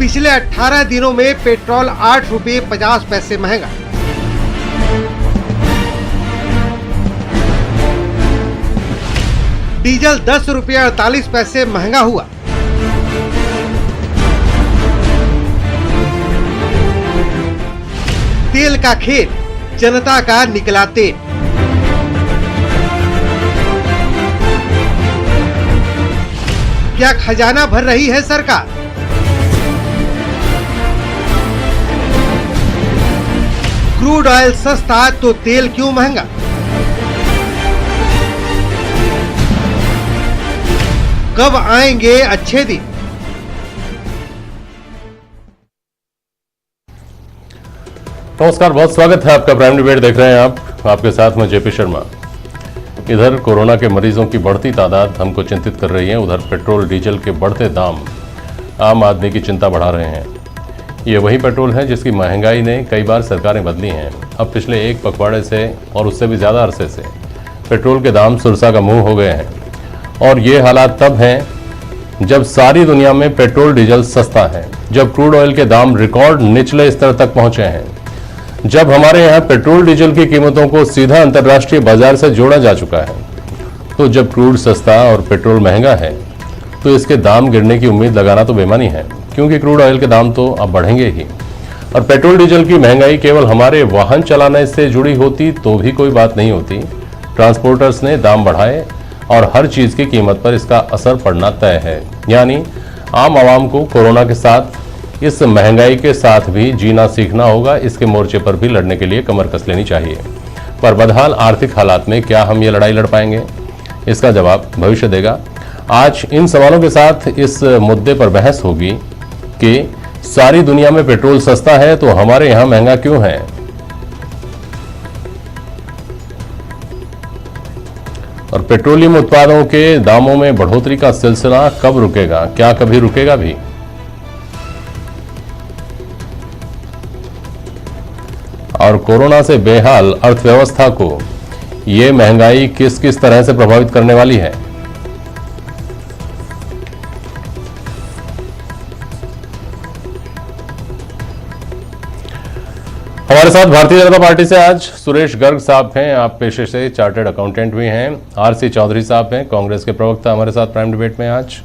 पिछले 18 दिनों में पेट्रोल 8 रुपये 50 पैसे महंगा, डीजल 10 रुपये 48 पैसे महंगा हुआ। तेल का खेल, जनता का निकला तेल। क्या खजाना भर रही है सरकार? क्रूड ऑयल सस्ता तो तेल क्यों महंगा? कब आएंगे अच्छे दिन? नमस्कार, बहुत स्वागत है आपका। प्राइम डिबेट देख रहे हैं आप, आपके साथ में जेपी शर्मा। इधर कोरोना के मरीजों की बढ़ती तादाद हमको चिंतित कर रही है, उधर पेट्रोल डीजल के बढ़ते दाम आम आदमी की चिंता बढ़ा रहे हैं। ये वही पेट्रोल है जिसकी महंगाई ने कई बार सरकारें बदली हैं। अब पिछले एक पखवाड़े से और उससे भी ज़्यादा अरसे से पेट्रोल के दाम सुरसा का मुंह हो गए हैं। और ये हालात तब हैं जब सारी दुनिया में पेट्रोल डीजल सस्ता है, जब क्रूड ऑयल के दाम रिकॉर्ड निचले स्तर तक पहुंचे हैं, जब हमारे यहाँ पेट्रोल डीजल की कीमतों को सीधा अंतर्राष्ट्रीय बाजार से जोड़ा जा चुका है। तो जब क्रूड सस्ता और पेट्रोल महंगा है तो इसके दाम गिरने की उम्मीद लगाना तो बेमानी है, क्योंकि क्रूड ऑयल के दाम तो अब बढ़ेंगे ही। और पेट्रोल डीजल की महंगाई केवल हमारे वाहन चलाने से जुड़ी होती तो भी कोई बात नहीं होती। ट्रांसपोर्टर्स ने दाम बढ़ाए और हर चीज़ की कीमत पर इसका असर पड़ना तय है। यानी आम आवाम को कोरोना के साथ, इस महंगाई के साथ भी जीना सीखना होगा। इसके मोर्चे पर भी लड़ने के लिए कमर कस लेनी चाहिए। पर बदहाल आर्थिक हालात में क्या हम ये लड़ाई लड़ पाएंगे? इसका जवाब भविष्य देगा। आज इन सवालों के साथ इस मुद्दे पर बहस होगी कि सारी दुनिया में पेट्रोल सस्ता है तो हमारे यहाँ महंगा क्यों है। और पेट्रोलियम उत्पादों के दामों में बढ़ोतरी का सिलसिला कब रुकेगा? क्या कभी रुकेगा भी? और कोरोना से बेहाल अर्थव्यवस्था को ये महंगाई किस किस तरह से प्रभावित करने वाली है? हमारे साथ भारतीय जनता पार्टी से आज सुरेश गर्ग साहब हैं, आप पेशे से चार्टर्ड अकाउंटेंट भी हैं। आरसी चौधरी साहब हैं, कांग्रेस के प्रवक्ता, हमारे साथ प्राइम डिबेट में आज।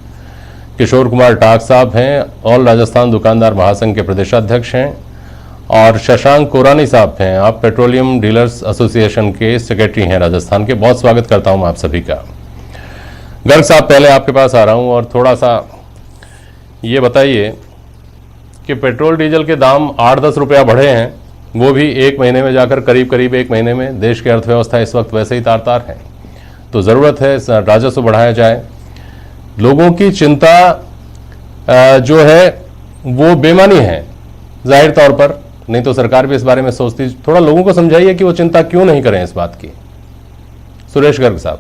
किशोर कुमार टाक साहब हैं, ऑल राजस्थान दुकानदार महासंघ के प्रदेशाध्यक्ष हैं। और शशांक कोरानी साहब हैं, आप पेट्रोलियम डीलर्स एसोसिएशन के सेक्रेटरी हैं राजस्थान के। बहुत स्वागत करता हूं आप सभी का। गर्ग साहब, पहले आपके पास आ रहा हूं और थोड़ा सा ये बताइए कि पेट्रोल डीजल के दाम 8-10 रुपया बढ़े हैं, वो भी एक महीने में जाकर करीब एक महीने में। देश की अर्थव्यवस्था इस वक्त वैसे ही तार तार है, तो ज़रूरत है राजस्व बढ़ाया जाए। लोगों की चिंता जो है वो बेमानी है जाहिर तौर पर, नहीं तो सरकार भी इस बारे में सोचती। थोड़ा लोगों को समझाइए कि वो चिंता क्यों नहीं करें इस बात की। सुरेश गर्ग साहब।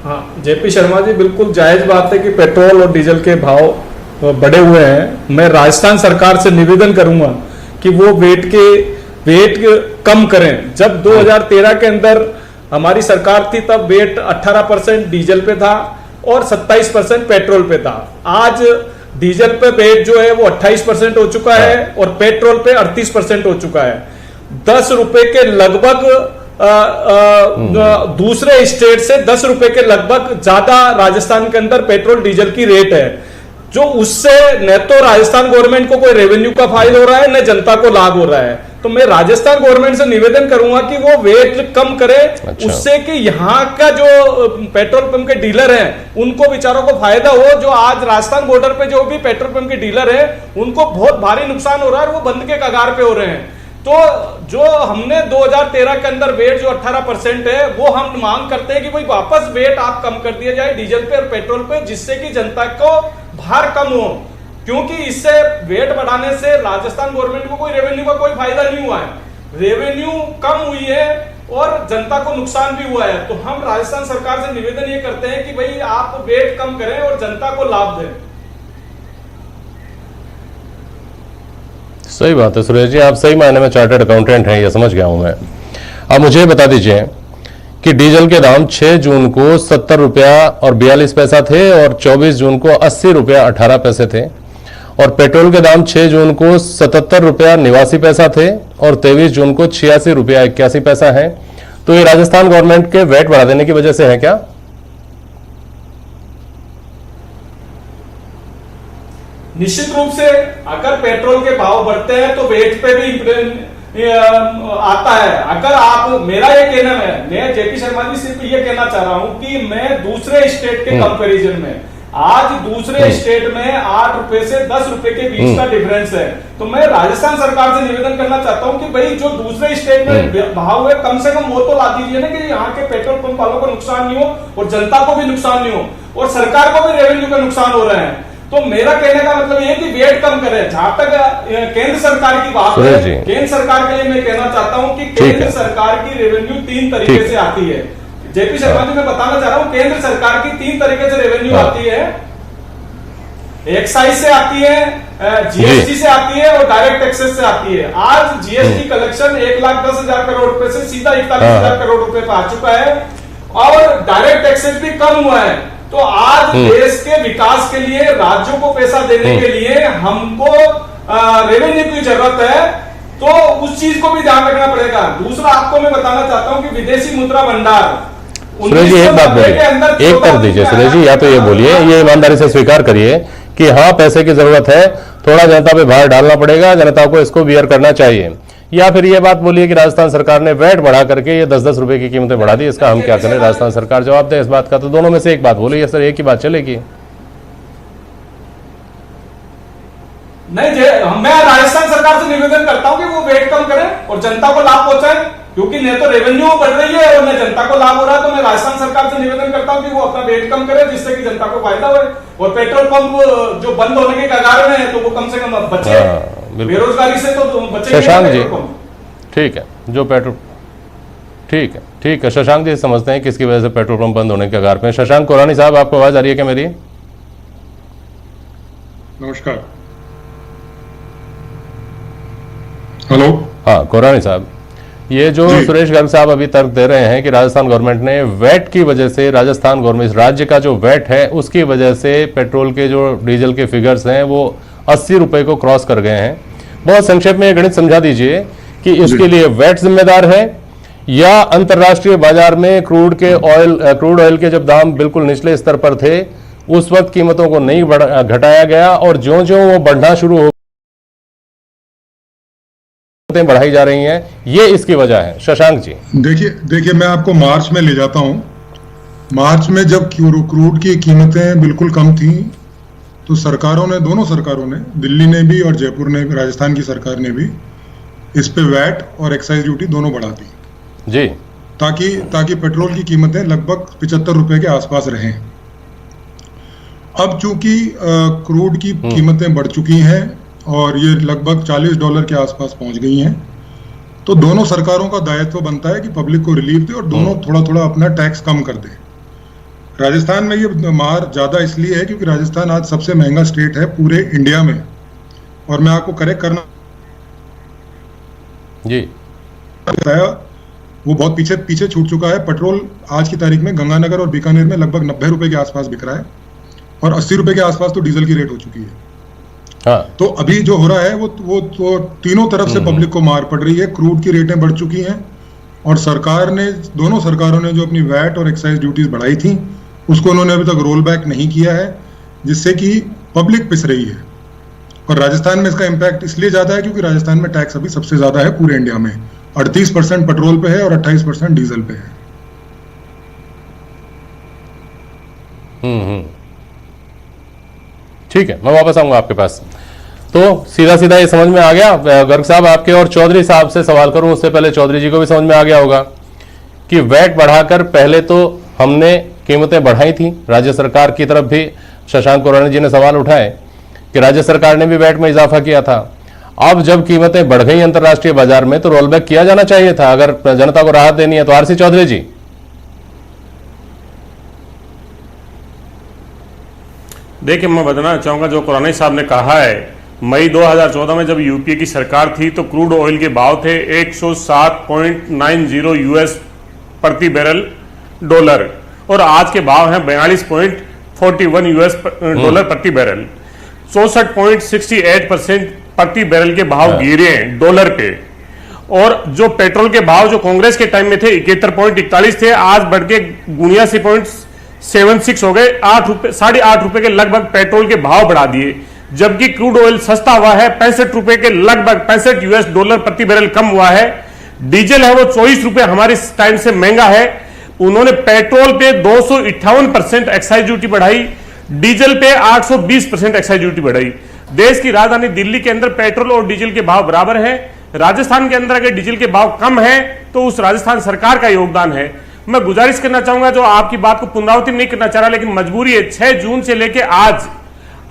हाँ, जेपी शर्मा जी, बिल्कुल जायज बात है कि पेट्रोल और डीजल के भाव बढ़े हुए हैं। मैं राजस्थान सरकार से निवेदन करूंगा कि वो वेट कम करें। जब 2013 के अंदर हमारी सरकार थी तब वेट 18% डीजल पे था और 27% पेट्रोल पे था। आज डीजल पे वेट जो है वो 28% हो चुका है और पेट्रोल पे 38% हो चुका है। 10 रुपए के लगभग दूसरे स्टेट से 10 रुपए के लगभग ज्यादा राजस्थान के अंदर पेट्रोल डीजल की रेट है, जो उससे न तो राजस्थान गवर्नमेंट को कोई रेवेन्यू का फायदा हो रहा है, न जनता को लाभ हो रहा है। तो मैं राजस्थान गवर्नमेंट से निवेदन करूंगा कि वो वेट कम करे। अच्छा। उससे कि यहाँ का जो पेट्रोल पंप के डीलर हैं उनको बेचारों को फायदा हो। जो आज राजस्थान बॉर्डर पे जो भी पेट्रोल पंप के डीलर हैं उनको बहुत भारी नुकसान हो रहा है और वो बंद के कगार पे हो रहे हैं। तो जो हमने 2013 के अंदर वेट जो 18% है, वो हम मांग करते हैं कि भाई वापस वेट आप कम कर दिया जाए डीजल पे और पेट्रोल पे, जिससे कि जनता को भार कम हो। क्योंकि इससे वेट बढ़ाने से राजस्थान गवर्नमेंट को कोई रेवेन्यू का कोई फायदा नहीं हुआ है। रेवेन्यू कम हुई है और जनता को नुकसान भी हुआ है। तो हम राजस्थान सरकार से निवेदन ये करते हैं कि भाई आप वेट कम करें और जनता को लाभ दें। सही बात है सुरेश जी, आप सही मायने में चार्टर्ड अकाउंटेंट हैं, ये समझ गया हूं मैं। अब मुझे बता दीजिए कि डीजल के दाम 6 जून को 70 रुपया और 42 पैसा थे और 24 जून को 80 रुपया 18 पैसे थे, और पेट्रोल के दाम 6 जून को 77 रुपया 89 पैसा थे और 23 जून को 86 रुपया 81 पैसा है। तो ये राजस्थान गवर्नमेंट के वैट बढ़ा देने की वजह से है क्या? निश्चित रूप से अगर पेट्रोल के भाव बढ़ते हैं तो वेट पे भी आता है। अगर आप, मेरा ये कहना है, मैं जेपी शर्मा जी सिर्फ ये कहना चाह रहा हूं कि मैं दूसरे स्टेट के कंपैरिजन में, आज दूसरे स्टेट में 8 रुपए से 10 रुपए के बीच का डिफरेंस है, तो मैं राजस्थान सरकार से निवेदन करना चाहता हूं कि भाई जो दूसरे स्टेट में भाव है कम से कम वो तो ला दीजिए ना, कि यहाँ के पेट्रोल पंप वालों को नुकसान नहीं हो और जनता को भी नुकसान नहीं हो और सरकार को भी रेवेन्यू का नुकसान हो रहा है। तो मेरा कहने का मतलब ये कि वेट कम करें। जहां तक केंद्र सरकार की बात है, केंद्र सरकार के लिए मैं कहना चाहता हूं कि केंद्र सरकार की रेवेन्यू 3 तरीके से आती है। जेपी शर्मा जी मैं बताना चाह रहा हूं, केंद्र सरकार की 3 तरीके से रेवेन्यू आती है। एक्साइज से आती है, जीएसटी से आती है और डायरेक्ट टैक्सेस से आती है। आज जीएसटी कलेक्शन 1,10,000 करोड़ रुपए से सीधा 41,000 करोड़ रुपए पे आ चुका है और डायरेक्ट टैक्सेस भी कम हुआ है। तो आज देश के विकास के लिए, राज्यों को पैसा देने के लिए हमको रेवेन्यू की जरूरत है, तो उस चीज को भी ध्यान रखना पड़ेगा। दूसरा आपको मैं बताना चाहता हूं कि विदेशी मुद्रा भंडार, सुरेश जी एक बात बोलिए, एक कर दीजिए सुरेश जी, या तो ये बोलिए, ये ईमानदारी से स्वीकार करिए कि हाँ पैसे की जरूरत है, थोड़ा जनता पे भार डालना पड़ेगा, जनता को इसको बियर करना चाहिए, या फिर ये बात बोलिए कि राजस्थान सरकार ने वैट बढ़ा करके ये 10-10 रुपए की कीमतें बढ़ा दी, इसका हम क्या करें? राजस्थान सरकार जवाब दे इस बात का। तो दोनों में से एक बात बोलिए सर, एक ही बात चलेगी? नहीं, मैं राजस्थान सरकार से निवेदन करता हूं कि वो वेट कम करें और जनता को लाभ पहुंचाए, क्योंकि न तो रेवेन्यू बढ़ रही है और न जनता को लाभ हो रहा है। तो मैं राजस्थान सरकार से निवेदन करता हूं कि वो अपना वेट कम करे, जिससे कि जनता को फायदा हो और पेट्रोल पंप जो बंद होने के कगार में है तो वो कम से कम बचे, बेरोजगारी से तो बचे। शशांक जी ठीक है, जो पेट्रोल ठीक है शशांक जी समझते हैं किसकी वजह से पेट्रोल पंप बंद होने के कगार पे। शशांक कोरानी साहब, आपको आवाज आ रही है क्या मेरी? नमस्कार। हेलो। हाँ कोरानी साहब, ये जो सुरेश गर्ग साहब अभी तर्क दे रहे हैं कि राजस्थान गवर्नमेंट ने वैट की वजह से, राजस्थान गवर्नमेंट राज्य का जो वैट है उसकी वजह से पेट्रोल के जो डीजल के फिगर्स हैं वो 80 रुपए को क्रॉस कर गए हैं। बहुत संक्षेप में ये गणित समझा दीजिए कि इसके लिए वैट जिम्मेदार है या अंतर्राष्ट्रीय बाजार में क्रूड ऑयल के जब दाम बिल्कुल निचले स्तर पर थे उस वक्त कीमतों को नहीं घटाया गया और ज्यों-ज्यों वो बढ़ना शुरू हो बढ़ाई जा रही हैं, ये इसकी वजह है। शशांक जी देखिए मैं आपको मार्च में ले जाता हूं। मार्च में जब क्रूड की कीमतें बिल्कुल कम थी तो सरकारों ने, दोनों सरकारों ने, दिल्ली ने भी और जयपुर ने, राजस्थान की सरकार ने भी इस पे वैट और एक्साइज ड्यूटी दोनों बढ़ा दी जी, ताकि पेट्रोल की कीमतें लगभग 75 रुपए के आसपास रहें। अब चूंकि क्रूड की कीमतें बढ़ चुकी हैं और ये लगभग $40 के आसपास पहुंच गई हैं, तो दोनों सरकारों का दायित्व बनता है कि पब्लिक को रिलीफ दे और दोनों थोड़ा थोड़ा अपना टैक्स कम कर दे। राजस्थान में ये मार ज्यादा इसलिए है क्योंकि राजस्थान आज सबसे महंगा स्टेट है पूरे इंडिया में। और मैं आपको करेक्ट करना जी बताया, वो बहुत पीछे छूट चुका है। पेट्रोल आज की तारीख में गंगानगर और बीकानेर में लगभग 90 रुपए के आसपास बिक रहा है और 80 रुपए के आसपास तो डीजल की रेट हो चुकी है। हाँ। तो अभी जो हो रहा है वो तो तीनों तरफ से पब्लिक को मार पड़ रही है। क्रूड की रेटें बढ़ चुकी हैं और सरकार ने, दोनों सरकारों ने जो अपनी वैट और एक्साइज ड्यूटीज बढ़ाई थी उसको उन्होंने अभी तक रोल बैक नहीं किया है, जिससे कि पब्लिक पिस रही है। और राजस्थान में इसका इम्पैक्ट इसलिए ज्यादा है क्योंकि राजस्थान में टैक्स अभी सबसे ज्यादा है पूरे इंडिया में। 38% पेट्रोल पे है और 28% डीजल पे है। ठीक है, मैं वापस आऊंगा आपके पास। तो सीधा सीधा ये समझ में आ गया। गर्ग साहब आपके और चौधरी साहब से सवाल करूं उससे पहले चौधरी जी को भी समझ में आ गया होगा कि वैट बढ़ाकर पहले तो हमने कीमतें बढ़ाई थी, राज्य सरकार की तरफ भी शशांक कोरानी जी ने सवाल उठाए कि राज्य सरकार ने भी वैट में इजाफा किया था। अब जब कीमतें बढ़ गई अंतर्राष्ट्रीय बाजार में तो रोल बैक किया जाना चाहिए था अगर जनता को राहत देनी है तो। आरसी चौधरी जी। देखिए, मैं बताना चाहूंगा जो कोरानी साहब ने कहा है, मई 2014 में जब यूपीए की सरकार थी तो क्रूड ऑयल के भाव थे 107.90 US प्रति बैरल डॉलर, और आज के भाव हैं 42.41 यूएस डॉलर प्रति बैरल। 64.68% प्रति बैरल के भाव गिरे हैं डॉलर पे। और जो पेट्रोल के भाव जो कांग्रेस के टाइम में थे 71.41 थे, आज बढ़ के 79.76 हो गए। 8 रुपए 8.5 रुपए के लगभग पेट्रोल के भाव बढ़ा दिए, जबकि क्रूड ऑयल सस्ता हुआ है 65 रुपए के लगभग 65 यूएस डॉलर प्रति बैरल कम हुआ है। डीजल है वो 24 रुपए हमारे टाइम से महंगा है। उन्होंने पेट्रोल पे 258% एक्साइज ड्यूटी बढ़ाई, डीजल पे 820% एक्साइज ड्यूटी बढ़ाई। देश की राजधानी दिल्ली के अंदर पेट्रोल और डीजल के भाव बराबर है। राजस्थान के अंदर अगर डीजल के भाव कम है तो उस राजस्थान सरकार का योगदान है। मैं गुजारिश करना चाहूंगा, जो आपकी बात को पुनरावृत्ति नहीं करना चाह रहा, लेकिन मजबूरी है। 6 जून से लेकर आज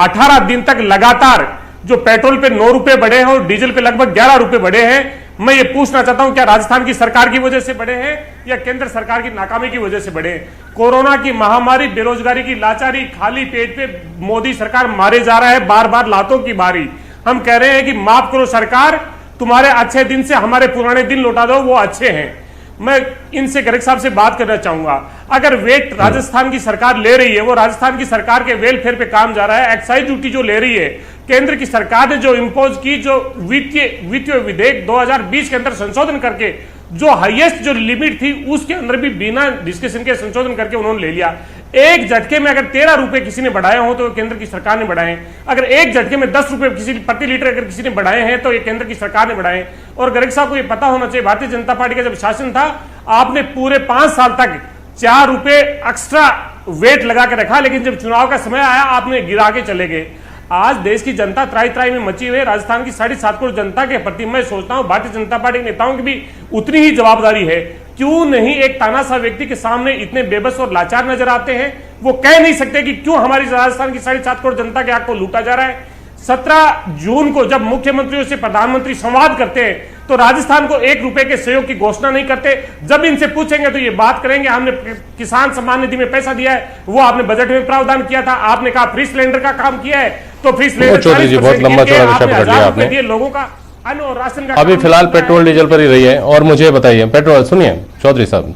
18 दिन तक लगातार जो पेट्रोल पे 9 रुपए बढ़े हैं और डीजल पे लगभग 11 रुपए बढ़े हैं। मैं ये पूछना चाहता हूं, क्या राजस्थान की सरकार की वजह से बढ़े हैं या केंद्र सरकार की नाकामी की वजह से बढ़े हैं? कोरोना की महामारी, बेरोजगारी की लाचारी, खाली पेट पे मोदी सरकार मारे जा रहा है, बार बार लातों की बारी। हम कह रहे हैं कि माफ करो सरकार, तुम्हारे अच्छे दिन से हमारे पुराने दिन लौटा दो, वो अच्छे हैं। मैं इनसे गर्ग साहब से बात करना चाहूंगा, अगर वेट राजस्थान की सरकार ले रही है, वो राजस्थान की सरकार के वेलफेयर पे काम जा रहा है। एक्साइज ड्यूटी जो ले रही है, केंद्र की सरकार ने जो इंपोज की, जो वित्तीय विधेयक 2020 के अंदर संशोधन करके जो हाईएस्ट जो लिमिट थी उसके अंदर भी बिना डिस्कशन के संशोधन करके उन्होंने ले लिया। एक झटके में अगर 13 रुपए किसी ने बढ़ाए हो तो केंद्र की सरकार ने बढ़ाए। अगर एक झटके में 10 रुपए किसी प्रति लीटर अगर किसी ने बढ़ाए हैं तो ये केंद्र की सरकार ने बढ़ाए। और गर्ग साहब को ये पता होना चाहिए, भारतीय जनता पार्टी का जब शासन था, आपने पूरे 5 साल तक 4 रुपए एक्स्ट्रा वेट लगा के रखा, लेकिन जब चुनाव का समय आया आपने गिरा के चले गए। आज देश की जनता त्राई त्राई में मची हुई है। राजस्थान की 7.5 करोड़ जनता के प्रति मैं सोचता हूं भारतीय जनता पार्टी के नेताओं की भी उतनी ही जवाबदारी है। क्यों नहीं एक तानाशाह व्यक्ति के सामने इतने बेबस और लाचार नजर आते हैं? वो कह नहीं सकते कि क्यों हमारी राजस्थान की 7.5 करोड़ जनता के हक को लूटा जा रहा है। 17 जून को जब मुख्यमंत्रियों से प्रधानमंत्री संवाद करते हैं तो राजस्थान को 1 रुपए के सहयोग की घोषणा नहीं करते। जब इनसे पूछेंगे तो ये बात करेंगे, हमने किसान सम्मान निधि में पैसा दिया है, वो आपने बजट में प्रावधान किया था। आपने कहा फ्री सिलेंडर का काम किया है, तो फ्री सिलेंडर चौधरी जी बहुत लंबा चौड़ा विषय पकड़ लिया आपने। लोगों का अन्न और राशन का अभी फिलहाल पेट्रोल डीजल पर ही रही है। और मुझे बताइए, पेट्रोल सुनिए चौधरी साहब,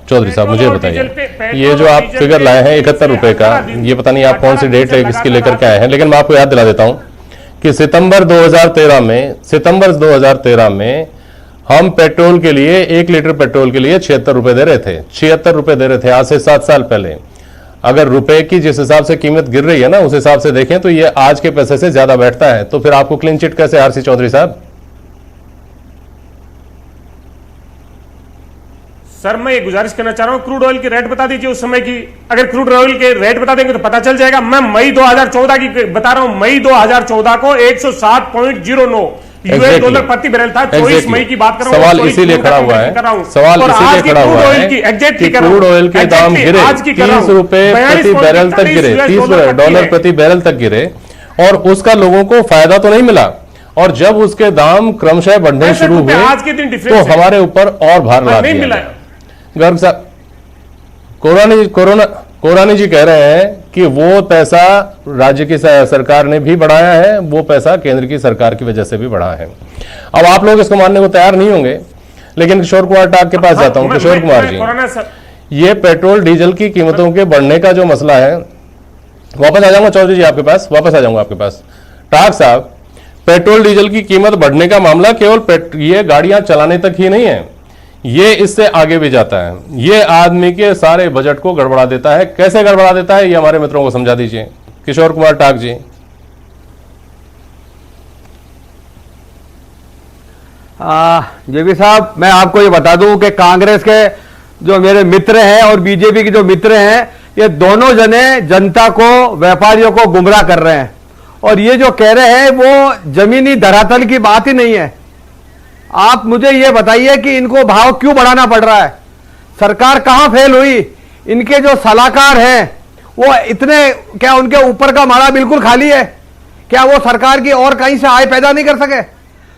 चौधरी साहब मुझे बताइए, ये जो आप फिगर लाए हैं 71 रुपए का, ये पता नहीं आप कौन सी डेट इसकी लेकर के आए हैं, लेकिन मैं आपको याद दिला देता हूं कि सितंबर 2013 में हम पेट्रोल के लिए 1 लीटर पेट्रोल के लिए 76 रुपए दे रहे थे। 76 रुपए दे रहे थे आज से 7 साल पहले। अगर रुपए की जिस हिसाब से कीमत गिर रही है ना, उस हिसाब से देखें तो ये आज के पैसे से ज्यादा बैठता है। तो फिर आपको क्लीन चिट कैसे आरसी चौधरी साहब? सर मैं ये गुजारिश करना चाह रहा हूं, क्रूड ऑयल की रेट बता दीजिए उस समय की। अगर क्रूड ऑयल के रेट बता देंगे तो पता चल जाएगा। मैं मई 2014 की बता रहा हूं, मई 2014 को 107.09 यूएस डॉलर प्रति बैरल था। 24 मई की बात कर रहा हूं। सवाल इसीलिए खड़ा हुआ है, सवाल इसीलिए खड़ा हुआ है कि क्रूड ऑयल के दाम गिरे 30 रुपए प्रति बैरल तक गिरे, 30 डॉलर प्रति बैरल तक गिरे, और उसका लोगों को फायदा तो नहीं मिला। और जब उसके दाम क्रमशः बढ़ने शुरू हुए आज के दिन तो हमारे ऊपर और भार ला दिया। गर्ग साहब, कोरानी जी कह रहे हैं कि वो पैसा राज्य की सरकार ने भी बढ़ाया है, वो पैसा केंद्र की सरकार की वजह से भी बढ़ा है। अब आप लोग इसको मानने को तैयार नहीं होंगे, लेकिन किशोर कुमार टाक के पास जाता हूं। किशोर कुमार जी, ये पेट्रोल डीजल की कीमतों के बढ़ने का जो मसला है, वापस आ जाऊंगा चौधरी जी आपके पास, वापस आ जाऊंगा आपके पास। टाक साहब, पेट्रोल डीजल की कीमत बढ़ने का मामला केवल ये गाड़ियां चलाने तक ही नहीं है, ये इससे आगे भी जाता है। ये आदमी के सारे बजट को गड़बड़ा देता है। कैसे गड़बड़ा देता है ये हमारे मित्रों को समझा दीजिए। किशोर कुमार टाक जी। जेबी साहब, मैं आपको ये बता दूं कि कांग्रेस के जो मेरे मित्र हैं और बीजेपी के जो मित्र हैं, ये दोनों जने जनता को, व्यापारियों को गुमराह कर रहे हैं। और ये जो कह रहे हैं वो जमीनी धरातल की बात ही नहीं है। आप मुझे ये बताइए कि इनको भाव क्यों बढ़ाना पड़ रहा है? सरकार कहां फेल हुई? इनके जो सलाहकार हैं वो इतने, क्या उनके ऊपर का माड़ा बिल्कुल खाली है? क्या वो सरकार की और कहीं से आय पैदा नहीं कर सके?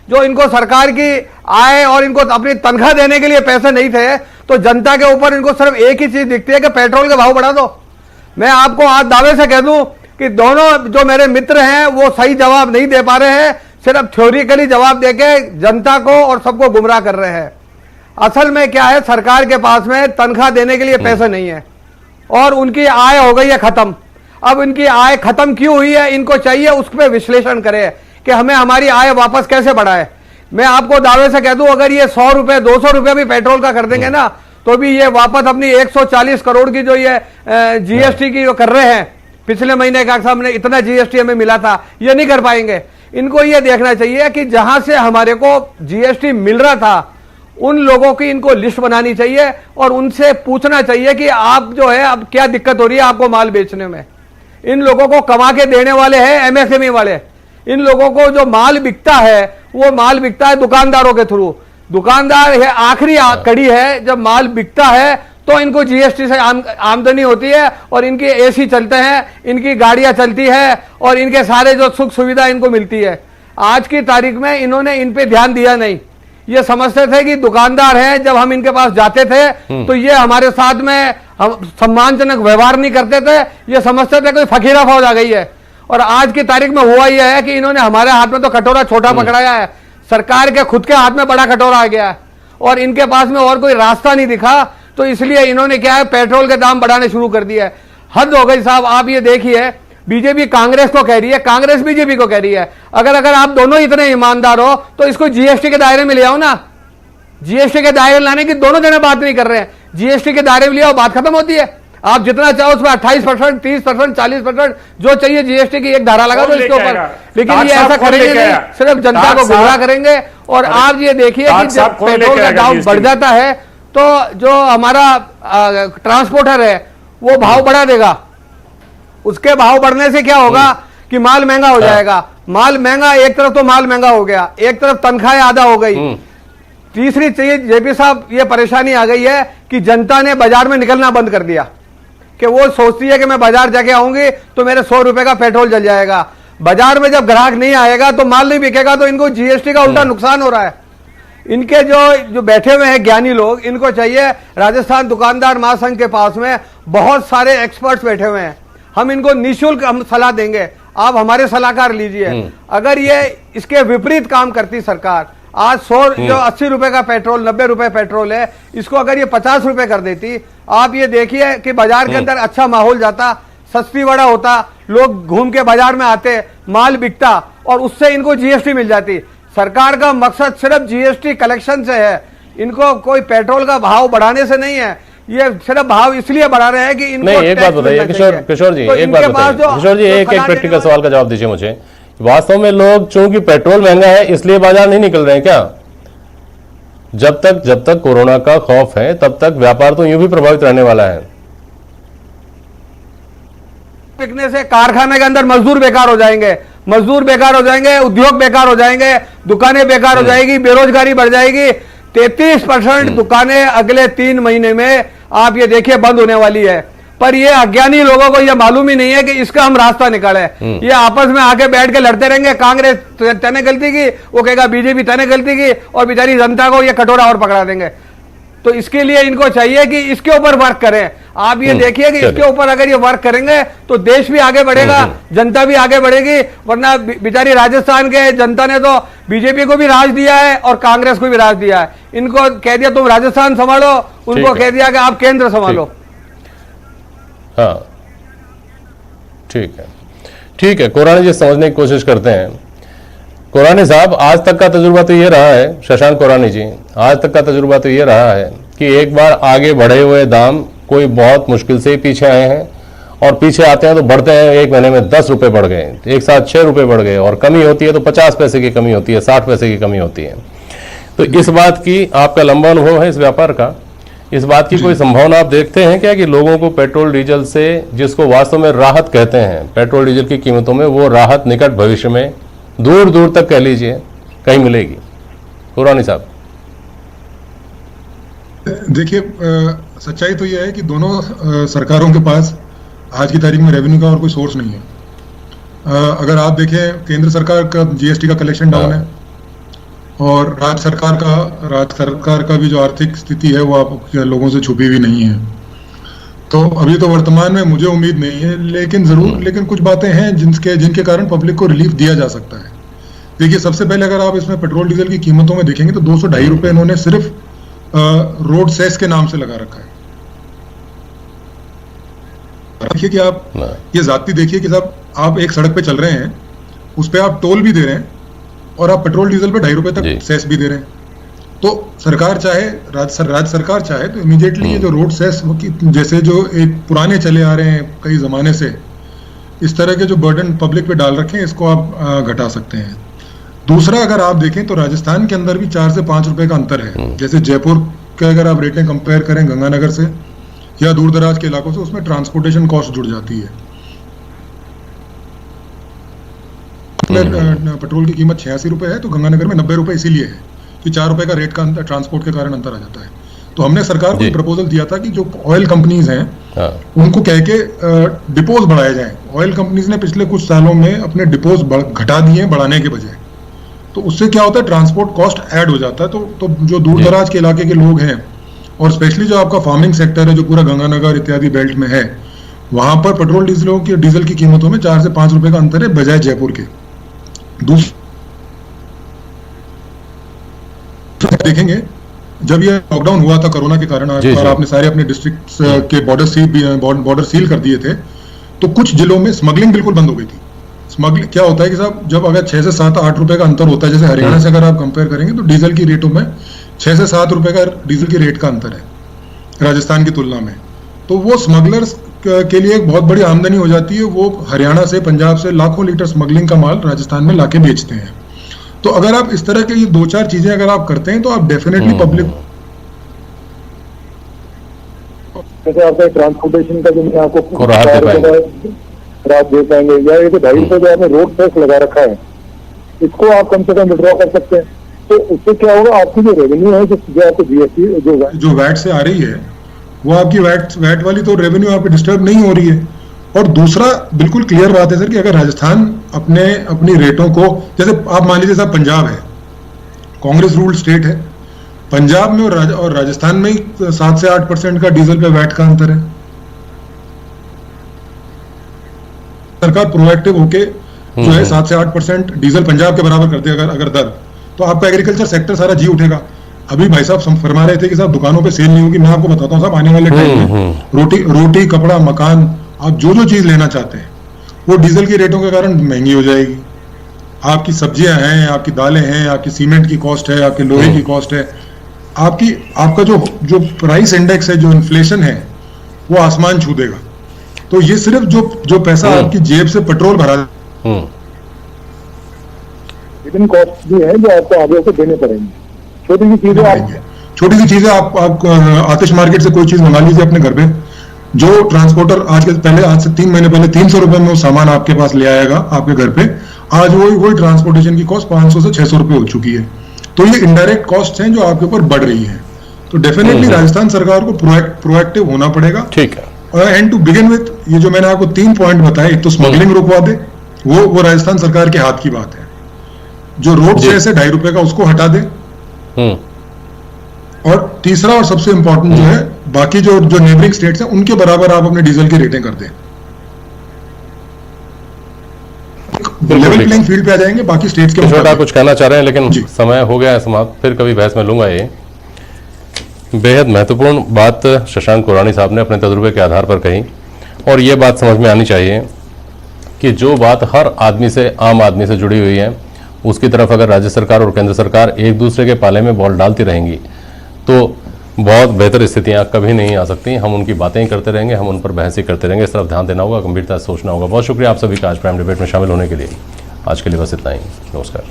जो इनको सरकार की आय और इनको अपनी तनख्वाह देने के लिए पैसे नहीं थे, तो जनता के ऊपर इनको सिर्फ एक ही चीज दिखती है कि पेट्रोल के भाव बढ़ा दो। मैं आपको आज दावे से कह दूं कि दोनों जो मेरे मित्र हैं वो सही जवाब नहीं दे पा रहे हैं, सिर्फ थ्योरिकली जवाब देके जनता को और सबको गुमराह कर रहे हैं। असल में क्या है, सरकार के पास में तनख्वाह देने के लिए पैसे नहीं है और उनकी आय हो गई है खत्म। अब इनकी आय खत्म क्यों हुई है, इनको चाहिए उस पर विश्लेषण करें कि हमें हमारी आय वापस कैसे बढ़ाए। मैं आपको दावे से कह दूं, अगर ये 100 रुपए 200 रुपए भी पेट्रोल का कर देंगे ना, तो भी ये वापस अपनी 140 करोड़ की जो ये जीएसटी की जो कर रहे हैं, पिछले महीने का सामने इतना जीएसटी हमें मिला था, ये नहीं कर पाएंगे। इनको ये देखना चाहिए कि जहां से हमारे को जीएसटी मिल रहा था, उन लोगों की इनको लिस्ट बनानी चाहिए और उनसे पूछना चाहिए कि आप जो है अब क्या दिक्कत हो रही है आपको माल बेचने में। इन लोगों को कमा के देने वाले हैं एमएसएमई वाले। इन लोगों को जो माल बिकता है वो माल बिकता है दुकानदारों के थ्रू। दुकानदार है आखिरी कड़ी है, जब माल बिकता है तो इनको जीएसटी से आमदनी होती है और इनके एसी चलते हैं, इनकी गाड़ियां चलती है और इनके सारे जो सुख सुविधा इनको मिलती है। आज की तारीख में इन्होंने इन पे ध्यान दिया नहीं। ये समझते थे कि दुकानदार हैं, जब हम इनके पास जाते थे तो ये हमारे साथ में हम सम्मानजनक व्यवहार नहीं करते थे, ये समझते थे कोई फकीरा फौज आ गई है। और आज की तारीख में हुआ यह है कि इन्होंने हमारे हाथ में तो कटोरा छोटा पकड़ाया है, सरकार के खुद के हाथ में बड़ा कटोरा आ गया है और इनके पास में और कोई रास्ता नहीं दिखा, तो इसलिए इन्होंने क्या है, पेट्रोल के दाम बढ़ाने शुरू कर दिया है। हद हो गई साहब। आप ये देखिए, बीजेपी कांग्रेस को कह रही है, कांग्रेस बीजेपी को कह रही है, अगर आप दोनों इतने ईमानदार हो तो इसको जीएसटी के दायरे में ले आओ ना। जीएसटी के दायरे लाने की दोनों जने बात नहीं कर रहे हैं। जीएसटी के दायरे में ले आओ, बात खत्म होती है। आप जितना चाहो उसमें 28%, 30%, 40% जो चाहिए जीएसटी की एक धारा लगा दो इसके ऊपर, लेकिन ये ऐसा करेंगे नहीं, सिर्फ जनता को गुमराह करेंगे। और आप ये देखिए कि जब पेट्रोल का दाम बढ़ जाता है तो जो हमारा ट्रांसपोर्टर है वो भाव बढ़ा देगा। उसके भाव बढ़ने से क्या होगा कि माल महंगा हो जाएगा। माल महंगा, एक तरफ तो माल महंगा हो गया, एक तरफ तनख्वाहें आधा हो गई। तीसरी चीज जेपी साहब, ये परेशानी आ गई है कि जनता ने बाजार में निकलना बंद कर दिया, कि वो सोचती है कि मैं बाजार जाके आऊंगी तो मेरे 100 रुपए का पेट्रोल जल जाएगा। बाजार में जब ग्राहक नहीं आएगा तो माल नहीं बिकेगा, तो इनको जीएसटी का उल्टा नुकसान हो रहा है। इनके जो बैठे हुए हैं ज्ञानी लोग, इनको चाहिए, राजस्थान दुकानदार महासंघ के पास में बहुत सारे एक्सपर्ट्स बैठे हुए हैं, हम इनको निःशुल्क हम सलाह देंगे, आप हमारे सलाहकार लीजिए। अगर ये इसके विपरीत काम करती सरकार, आज 80 रुपए का पेट्रोल, 90 रुपए पेट्रोल है, इसको अगर ये 50 रुपए कर देती, आप ये देखिए कि बाजार के अंदर अच्छा माहौल जाता, सस्ती वड़ा होता, लोग घूम के बाजार में आते, माल बिकता और उससे इनको जीएसटी मिल जाती। सरकार का मकसद सिर्फ जीएसटी कलेक्शन से है, इनको कोई पेट्रोल का भाव बढ़ाने से नहीं है। ये सिर्फ भाव इसलिए बढ़ा रहे हैं कि इनको नहीं, एक बात बताइए किशोर जी, एक बात बताइए किशोर जी, एक प्रैक्टिकल सवाल का जवाब दीजिए मुझे। वास्तव में लोग चूंकि पेट्रोल महंगा है इसलिए बाजार नहीं निकल रहे हैं क्या? जब तक कोरोना का खौफ है तब तक व्यापार तो यूं भी प्रभावित रहने वाला है। बिकने से कारखाने के अंदर मजदूर बेकार हो जाएंगे, उद्योग बेकार हो जाएंगे, दुकानें बेकार हो जाएगी, बेरोजगारी बढ़ जाएगी। 33% दुकानें अगले 3 महीने में आप ये देखिए बंद होने वाली है। पर ये अज्ञानी लोगों को ये मालूम ही नहीं है कि इसका हम रास्ता निकाले। ये आपस में आके बैठ के लड़ते रहेंगे, कांग्रेस तने गलती की, वो कहेगा बीजेपी तने गलती की, और बेचारी जनता को ये कटोरा और पकड़ा देंगे। तो इसके लिए इनको चाहिए कि इसके ऊपर वर्क करें। आप ये देखिए कि इसके ऊपर अगर ये वर्क करेंगे तो देश भी आगे बढ़ेगा, जनता भी आगे बढ़ेगी। वरना बेचारी राजस्थान के जनता ने तो बीजेपी को भी राज दिया है और कांग्रेस को भी राज दिया है। इनको कह दिया तुम राजस्थान संभालो, उनको कह दिया कि आप केंद्र संभालो। हाँ ठीक है। कोरानी जी समझने की कोशिश करते हैं। कोरानी साहब, आज तक का तजुर्बा तो ये रहा है, शशांक कोरानी जी, आज तक का तजुर्बा तो ये रहा है कि एक बार आगे बढ़े हुए दाम कोई बहुत मुश्किल से पीछे आए हैं, और पीछे आते हैं तो बढ़ते हैं। एक महीने में 10 रुपए बढ़ गए, एक साथ 6 रुपए बढ़ गए, और कमी होती है तो 50 पैसे की कमी होती है, 60 पैसे की कमी होती है। तो इस बात की, आपका लंबा अनुभव है इस व्यापार का, इस बात की कोई संभावना आप देखते हैं क्या कि लोगों को पेट्रोल डीजल से, जिसको वास्तव में राहत कहते हैं पेट्रोल डीजल की कीमतों में, वो राहत निकट भविष्य में दूर दूर तक कह लीजिए कहीं मिलेगी? कोरानी साहब देखिए, सच्चाई तो यह है कि दोनों सरकारों के पास आज की तारीख में रेवेन्यू का और कोई सोर्स नहीं है। अगर आप देखें, केंद्र सरकार का जीएसटी का कलेक्शन डाउन है, और राज्य सरकार का भी जो आर्थिक स्थिति है वो आप लोगों से छुपी हुई नहीं है। तो अभी तो वर्तमान में मुझे उम्मीद नहीं है, लेकिन कुछ बातें हैं जिनके कारण पब्लिक को रिलीफ दिया जा सकता है। देखिए, सबसे पहले अगर आप इसमें पेट्रोल डीजल की कीमतों में देखेंगे तो 200-250 रुपए इन्होंने सिर्फ रोड सेस के नाम से लगा रखा है। देखिए कि आप ये जाती देखिए कि साहब आप एक सड़क पे चल रहे हैं, उस पे आप टोल भी दे रहे हैं और आप पेट्रोल डीजल पे 2.5 रुपए तक सेस भी दे रहे हैं। तो सरकार चाहे, राज्य सरकार चाहे तो इमीडिएटली ये जो रोड सेस जैसे जो एक पुराने चले आ रहे हैं कई जमाने से, इस तरह के जो बर्डन पब्लिक पे डाल रखे हैं, इसको आप घटा सकते हैं। दूसरा, अगर आप देखें तो राजस्थान के अंदर भी 4 से 5 रुपए का अंतर है। जैसे जयपुर के अगर आप रेटें कंपेयर करें गंगानगर से या दूर दराज के इलाकों से, उसमें ट्रांसपोर्टेशन कॉस्ट जुड़ जाती है। पेट्रोल की कीमत 86 रुपए है तो गंगानगर में 90 रुपए इसीलिए है कि 4 रुपए का रेट का अंतर, ट्रांसपोर्ट के कारण अंतर आ जाता है। तो हमने सरकार को प्रपोजल दिया था कि जो ऑयल कंपनीज हैं उनको कह के डिपोज बढ़ाए जाएं। ऑयल कंपनीज ने पिछले कुछ सालों में अपने डिपोज घटा दिए बढ़ाने के बजाय। तो उससे क्या होता है, ट्रांसपोर्ट कॉस्ट ऐड हो जाता है। तो जो दूर दराज के इलाके के लोग हैं और स्पेशली जो आपका फार्मिंग सेक्टर है जो पूरा गंगानगर इत्यादि बेल्ट में है, वहां पर पेट्रोल डीजल की कीमतों में 4 से 5 रुपए का अंतर है बजाय जयपुर के। देखेंगे जब ये लॉकडाउन हुआ था कोरोना के कारण और आपने सारे अपने डिस्ट्रिक्ट्स के बॉर्डर सील कर दिए थे, तो कुछ जिलों में स्मगलिंग बिल्कुल बंद हो गई थी। स्मगलिंग क्या होता है कि साहब जब अगर 6 से 7 8 रुपए का अंतर होता है, जैसे हरियाणा से अगर आप कंपेयर करेंगे तो डीजल की रेटों में 6 से 7 रुपए का डीजल की रेट का अंतर है राजस्थान की तुलना में। तो वो स्मगलर्स के लिए एक बहुत बड़ी आमदनी हो जाती है। वो हरियाणा से, पंजाब से लाखों लीटर स्मगलिंग का माल राजस्थान में लाके बेचते हैं। तो अगर आप इस तरह के ये 2-4 चीजें अगर आप करते हैं तो आप डेफिनेटली पब्लिक, जैसे आपका ट्रांसपोर्टेशन का जो मैं आपको रात दे पाएंगे, या ये तो 2.5 रुपए जो आपने रोड टैक्स लगा रखा है, इसको आप कम से कम विड्रॉ कर सकते हैं। तो उससे क्या होगा, आपकी जो रेवेन्यू है, जो आपको जीएसटी जो वैट से आ रही है, वो आपकी वैट वाली तो रेवेन्यू आपकी डिस्टर्ब नहीं हो रही है। और दूसरा बिल्कुल क्लियर बात है सर कि अगर राजस्थान अपनी रेटों को, जैसे आप मान लीजिए साहब पंजाब है, कांग्रेस रूल्ड स्टेट है, पंजाब में और राजस्थान में 7 से 8% का डीजल पे वैट का अंतर है। सरकार प्रोएक्टिव होके जो है 7 से 8% डीजल पंजाब के बराबर कर दे अगर दर, तो आपका एग्रीकल्चर सेक्टर सारा जी उठेगा। अभी भाई साहब फरमा रहे थे कि साहब दुकानों पे सेल नहीं होगी। मैं आपको बताता हूँ साहब, आने वाले टाइम में रोटी कपड़ा मकान, आप जो चीज लेना चाहते हैं वो डीजल की रेटों के कारण महंगी हो जाएगी। आपकी सब्जियां हैं, आपकी दालें हैं, आपकी सीमेंट की कॉस्ट है, आपके लोहे की कॉस्ट है, आपका जो प्राइस इंडेक्स है, जो इन्फ्लेशन है, वो आसमान छू देगा। तो ये सिर्फ जो पैसा आपकी जेब से पेट्रोल भरा, लेकिन कॉस्ट भी है जो आपको आगे से देने पड़ेंगे। छोटी सी चीजें आप आतिश मार्केट से कोई चीज मंगा लीजिए अपने घर पे, जो ट्रांसपोर्टर आज से 3 महीने पहले 300 रुपए में वो सामान आपके पास ले आएगा आपके घर पे, आज वही ट्रांसपोर्टेशन की कॉस्ट 500 से 600 रुपए हो चुकी है। तो ये इनडायरेक्ट कॉस्ट हैं जो आपके ऊपर बढ़ रही है। तो डेफिनेटली राजस्थान सरकार को प्रोएक्टिव होना पड़ेगा। ठीक है। और एंड टू बिगिन विथ, ये जो मैंने आपको 3 पॉइंट बताए, एक तो स्मगलिंग रुकवा दे, वो राजस्थान सरकार के हाथ की बात है। जो रोड से 2.5 रुपए का उसको हटा दे। और तीसरा और सबसे इंपॉर्टेंट जो है, बाकी जो नेबरिंग स्टेट्स हैं उनके बराबर आप अपने डीजल की रेटें कर दें। लेवल प्लेइंग फील्ड पे आ जाएंगे बाकी स्टेट्स के। छोटा कुछ कहना चाह रहे हैं लेकिन समय हो गया है समाप्त, फिर कभी बहस में लूंगा। ये बेहद महत्वपूर्ण बात शशांक कुरानी साहब ने अपने तजुर्बे के आधार पर कही, और ये बात समझ में आनी चाहिए कि जो बात हर आदमी से, आम आदमी से जुड़ी हुई है, उसकी तरफ अगर राज्य सरकार और केंद्र सरकार एक दूसरे के पाले में बॉल डालती रहेंगी तो बहुत बेहतर स्थितियां कभी नहीं आ सकती। हम उनकी बातें ही करते रहेंगे, हम उन पर बहस ही करते रहेंगे। इस तरफ ध्यान देना होगा, गंभीरता से सोचना होगा। बहुत शुक्रिया आप सभी का आज प्राइम डिबेट में शामिल होने के लिए। आज के लिए बस इतना ही। नमस्कार।